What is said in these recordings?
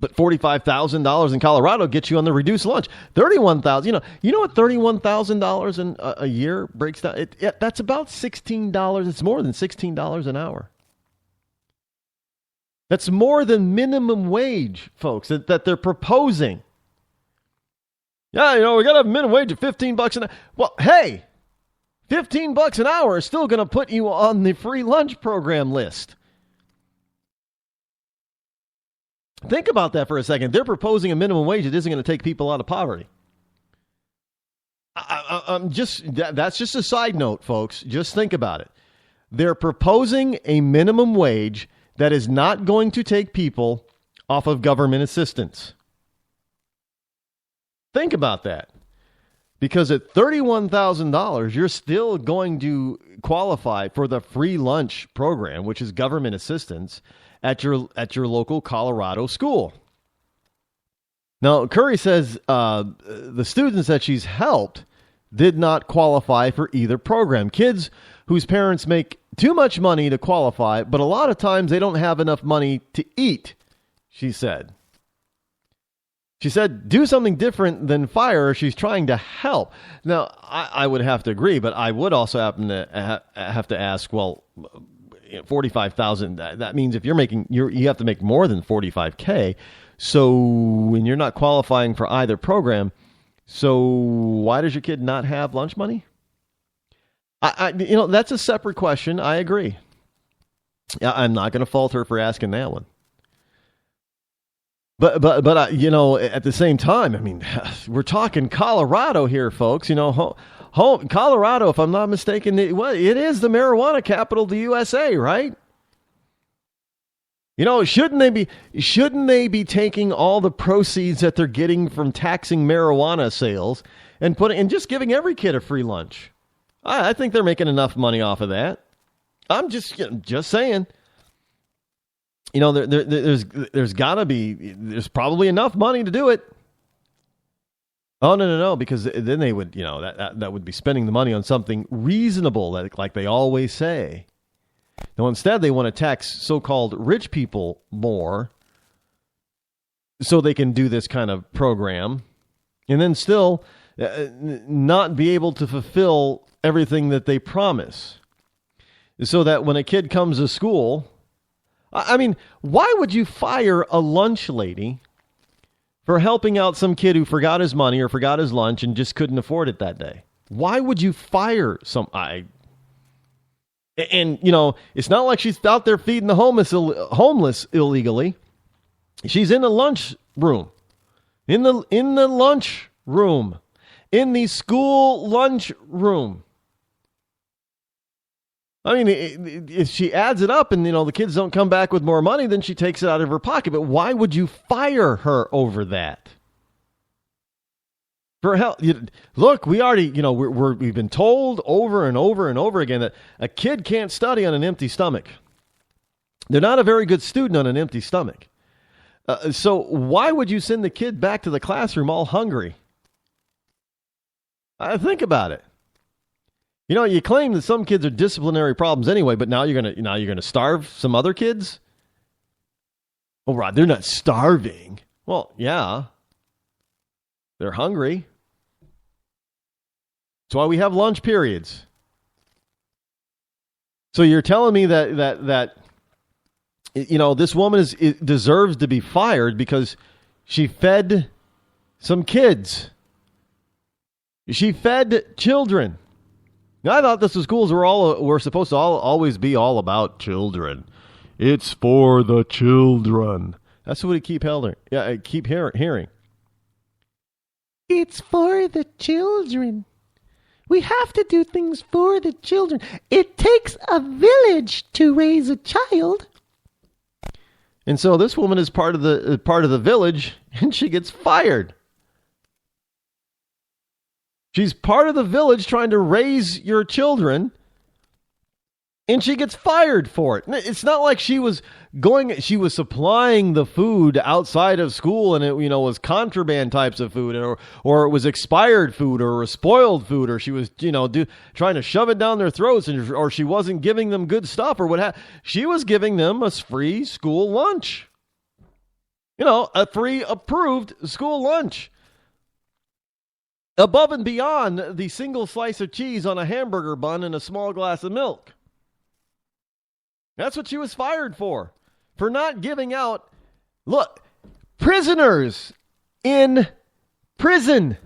But $45,000 in Colorado gets you on the reduced lunch. $31,000. You know what $31,000 in a year breaks down? That's about $16. It's more than $16 an hour. That's more than minimum wage, folks, that they're proposing. Yeah, we got to have a minimum wage of $15 an hour. Well, hey, $15 an hour is still going to put you on the free lunch program list. Think about that for a second. They're proposing a minimum wage that isn't going to take people out of poverty. That's just a side note, folks. Just think about it. They're proposing a minimum wage that is not going to take people off of government assistance. Think about that. Because at $31,000, you're still going to qualify for the free lunch program, which is government assistance at your local Colorado school. Now, Curry says the students that she's helped did not qualify for either program. Kids whose parents make too much money to qualify, but a lot of times they don't have enough money to eat, she said. She said, do something different than fire her. She's trying to help. Now, I would have to agree, but I would also happen to have to ask, well, $45,000, that means if you're making, you have to make more than $45K. So when you're not qualifying for either program, so why does your kid not have lunch money? That's a separate question. I agree. I'm not going to fault her for asking that one. But at the same time, I mean, we're talking Colorado here, folks. Colorado, if I'm not mistaken, it is the marijuana capital of the USA, right? Shouldn't they be taking all the proceeds that they're getting from taxing marijuana sales and just giving every kid a free lunch? I think they're making enough money off of that. I'm just saying. There's probably enough money to do it. Oh, no, because then they would, that would be spending the money on something reasonable, like they always say. No, instead, they want to tax so-called rich people more so they can do this kind of program and then still not be able to fulfill everything that they promise. So that when a kid comes to school, I mean, why would you fire a lunch lady for helping out some kid who forgot his money or forgot his lunch and just couldn't afford it that day? Why would you fire it's not like she's out there feeding the homeless illegally. She's in the lunch room. In the lunch room. In the school lunch room. I mean, if she adds it up and, the kids don't come back with more money, then she takes it out of her pocket. But why would you fire her over that? For hell, look, we already, we've been told over and over and over again that a kid can't study on an empty stomach. They're not a very good student on an empty stomach. So why would you send the kid back to the classroom all hungry? Think about it. You claim that some kids are disciplinary problems anyway, but now you're gonna starve some other kids? Oh, Rod, they're not starving. Well, yeah. They're hungry. That's why we have lunch periods. So you're telling me that this woman deserves to be fired because she fed some kids. She fed children. Now, I thought the schools were supposed to always be all about children. It's for the children. That's what I keep hearing. It's for the children. We have to do things for the children. It takes a village to raise a child. And so this woman is part of the village, and she gets fired. She's part of the village trying to raise your children, and she gets fired for it. It's not like she was supplying the food outside of school and it, was contraband types of food or it was expired food or spoiled food, or she was, trying to shove it down their throats, or she wasn't giving them good stuff or what have. She was giving them a free school lunch. A free approved school lunch. Above and beyond the single slice of cheese on a hamburger bun and a small glass of milk. That's what she was fired for not giving out. Look, prisoners in prison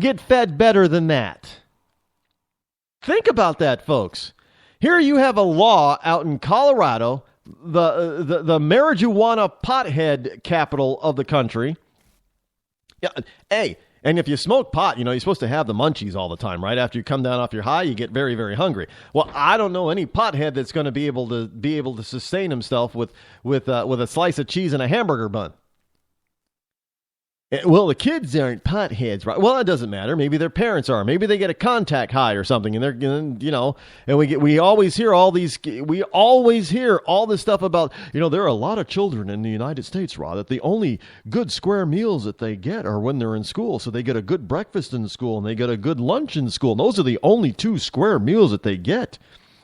get fed better than that. Think about that, folks. Here you have a law out in Colorado, the marijuana pothead capital of the country. Yeah, hey, and if you smoke pot, you're supposed to have the munchies all the time, right? After you come down off your high, you get very, very hungry. Well, I don't know any pothead that's going to be able to sustain himself with a slice of cheese and a hamburger bun. Well, the kids aren't potheads, right? Well, it doesn't matter. Maybe their parents are. Maybe they get a contact high or something, and they're, and we always hear all this stuff about, there are a lot of children in the United States, Rod, that the only good square meals that they get are when they're in school. So they get a good breakfast in school and they get a good lunch in school. And those are the only 2 square meals that they get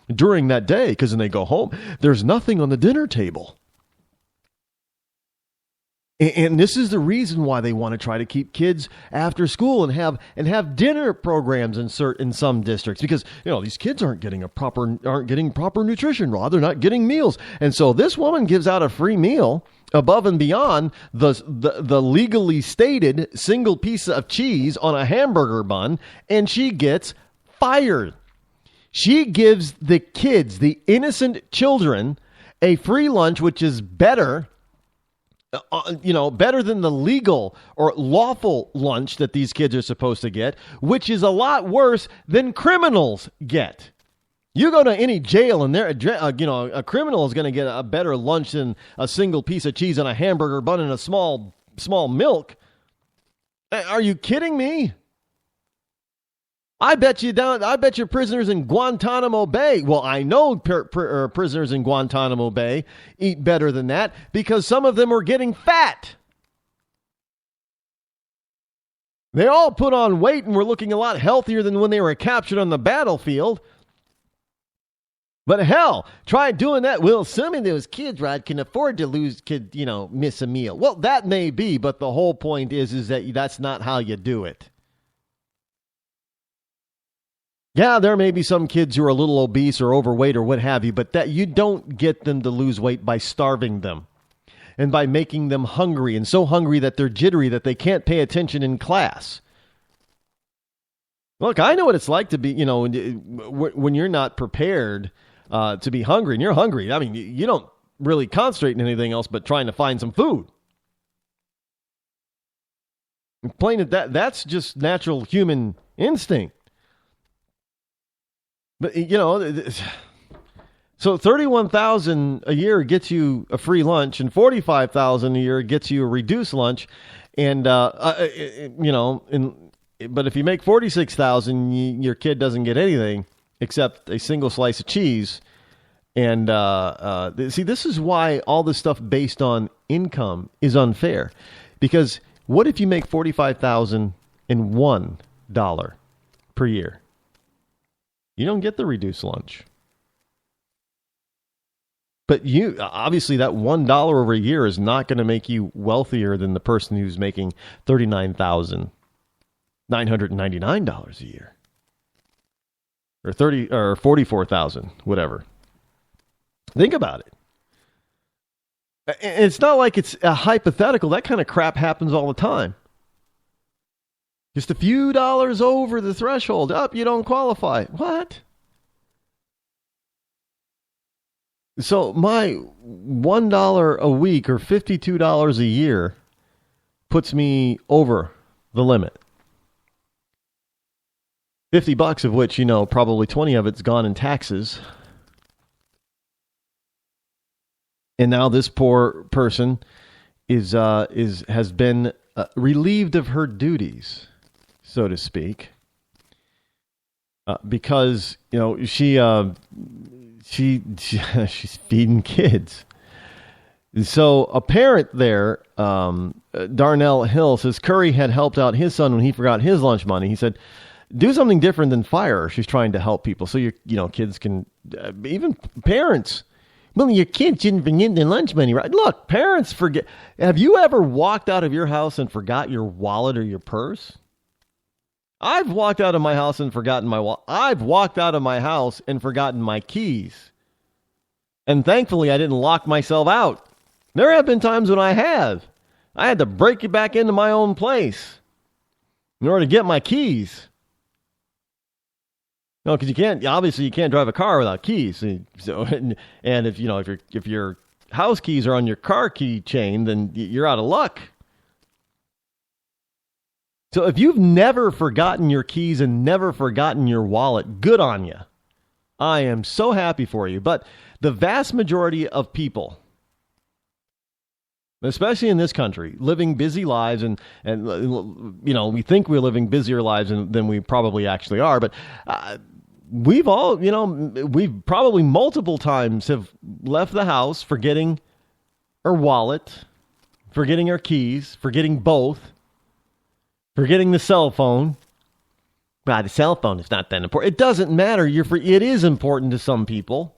during that day, because when they go home, there's nothing on the dinner table. And this is the reason why they want to try to keep kids after school and have dinner programs in some districts, because these kids aren't getting proper nutrition, Rod. They're not getting meals, and so this woman gives out a free meal above and beyond the legally stated single piece of cheese on a hamburger bun, and she gets fired. She gives the kids, the innocent children, a free lunch, which is better. Better than the legal or lawful lunch that these kids are supposed to get, which is a lot worse than criminals get. You go to any jail and a criminal is going to get a better lunch than a single piece of cheese and a hamburger bun and a small milk. Are you kidding me? I bet you prisoners in Guantanamo Bay. Well, I know prisoners in Guantanamo Bay eat better than that because some of them are getting fat. They all put on weight and were looking a lot healthier than when they were captured on the battlefield. But hell, try doing that. Well, some of those kids, Rod, can afford to miss a meal. Well, that may be, but the whole point is that that's not how you do it. Yeah, there may be some kids who are a little obese or overweight or what have you, but that you don't get them to lose weight by starving them and by making them hungry, and so hungry that they're jittery that they can't pay attention in class. Look, I know what it's like to be, when you're not prepared to be hungry, and you're hungry. I mean, you don't really concentrate on anything else but trying to find some food. Plain that's just natural human instinct. But, so $31,000 a year gets you a free lunch, and $45,000 a year gets you a reduced lunch. And, but if you make $46,000, your kid doesn't get anything except a single slice of cheese. And, see, this is why all this stuff based on income is unfair. Because what if you make $45,001 per year? You don't get the reduced lunch. But obviously that $1 over a year is not going to make you wealthier than the person who's making $39,999 a year. Or $44,000, whatever. Think about it. It's not like it's a hypothetical. That kind of crap happens all the time. Just a few dollars over the threshold. You don't qualify. What? So my $1 a week or $52 a year puts me over the limit. $50 of which, probably 20 of it's gone in taxes. And now this poor person has been relieved of her duties, so to speak, because she's feeding kids. So a parent there, Darnell Hill, says Curry had helped out his son when he forgot his lunch money. He said, "Do something different than fire her. She's trying to help people." So kids can, even parents, Well, your kids didn't forget their lunch money, right? Look, parents forget. Have you ever walked out of your house and forgot your wallet or your purse? I've walked out of my house and forgotten my wallet. I've walked out of my house and forgotten my keys. And thankfully, I didn't lock myself out. There have been times when I have. I had to break it back into my own place in order to get my keys. No, because you can't drive a car without keys. So, and if your house keys are on your car key chain, then you're out of luck. So if you've never forgotten your keys and never forgotten your wallet, good on you. I am so happy for you. But the vast majority of people, especially in this country, living busy lives, and we think we're living busier lives than we probably actually are, but we've probably multiple times have left the house forgetting our wallet, forgetting our keys, forgetting both, forgetting the cell phone. The cell phone is not that important. It doesn't matter. It is important to some people.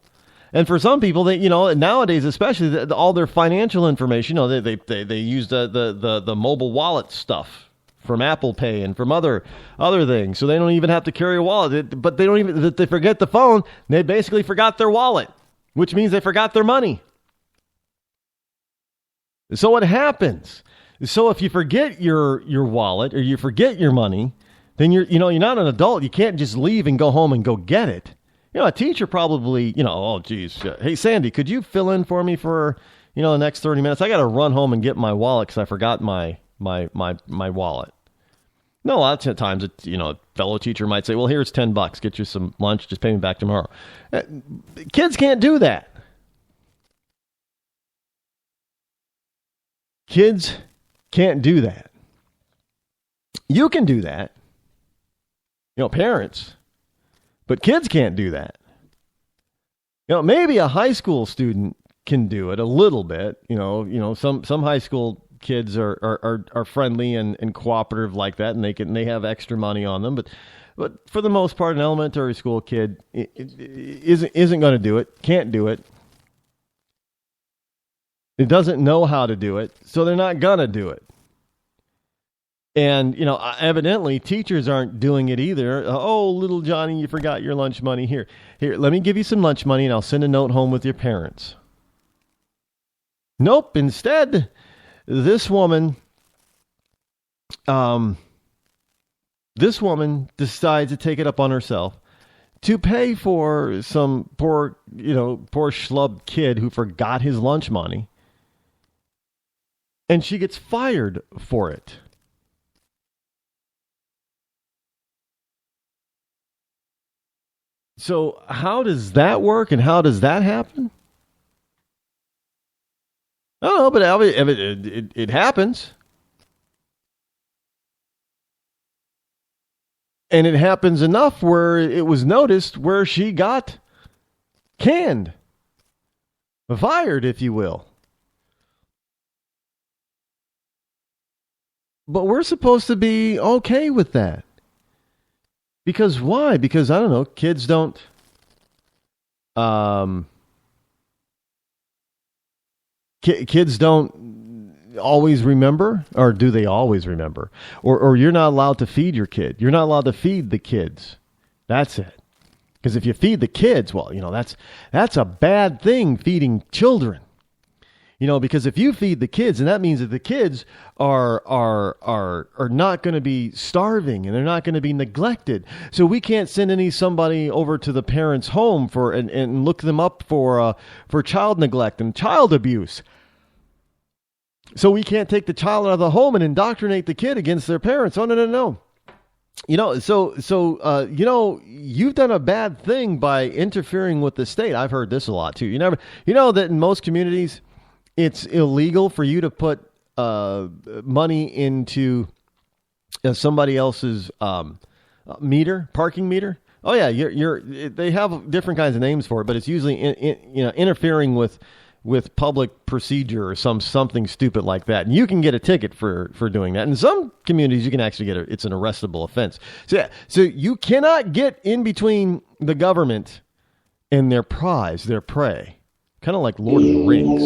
And for some people, nowadays, especially all their financial information, they use the mobile wallet stuff from Apple Pay and from other things, so they don't even have to carry a wallet. But they forget the phone. They basically forgot their wallet, which means they forgot their money. So what happens? So if you forget your wallet or you forget your money, then you're not an adult. You can't just leave and go home and go get it. A teacher probably, oh, geez. Hey, Sandy, could you fill in for me for, the next 30 minutes? I got to run home and get my wallet because I forgot my wallet. No, lots of times, a fellow teacher might say, well, here's $10. Get you some lunch. Just pay me back tomorrow. Kids can't do that. Kids can't do that. You can do that. Parents. But kids can't do that. Maybe a high school student can do it a little bit. Some high school kids are friendly and cooperative like that, and they have extra money on them. But for the most part, an elementary school kid isn't going to do it, can't do it. It doesn't know how to do it, so they're not going to do it. And, evidently teachers aren't doing it either. Oh, little Johnny, you forgot your lunch money. Here, let me give you some lunch money and I'll send a note home with your parents. Nope. Instead, this woman decides to take it up on herself to pay for some poor schlub kid who forgot his lunch money. And she gets fired for it. So how does that work and how does that happen? I don't know, but it happens. And it happens enough where it was noticed where she got canned. Fired, if you will. But we're supposed to be okay with that. Because why? Because, I don't know, kids don't, kids don't always remember, or do they always remember? Or you're not allowed to feed your kid. You're not allowed to feed the kids. That's it. Because if you feed the kids, well, that's a bad thing, feeding children. Because if you feed the kids, and that means that the kids are not going to be starving and they're not going to be neglected. So we can't send somebody over to the parents' home and look them up for child neglect and child abuse. So we can't take the child out of the home and indoctrinate the kid against their parents. Oh, no. You've done a bad thing by interfering with the state. I've heard this a lot too. That in most communities, it's illegal for you to put money into somebody else's parking meter. Oh yeah, they have different kinds of names for it, but it's usually interfering with public procedure or something stupid like that. And you can get a ticket for doing that. In some communities, you can actually it's an arrestable offense. So you cannot get in between the government and their prize, their prey. kind of like Lord of the Rings.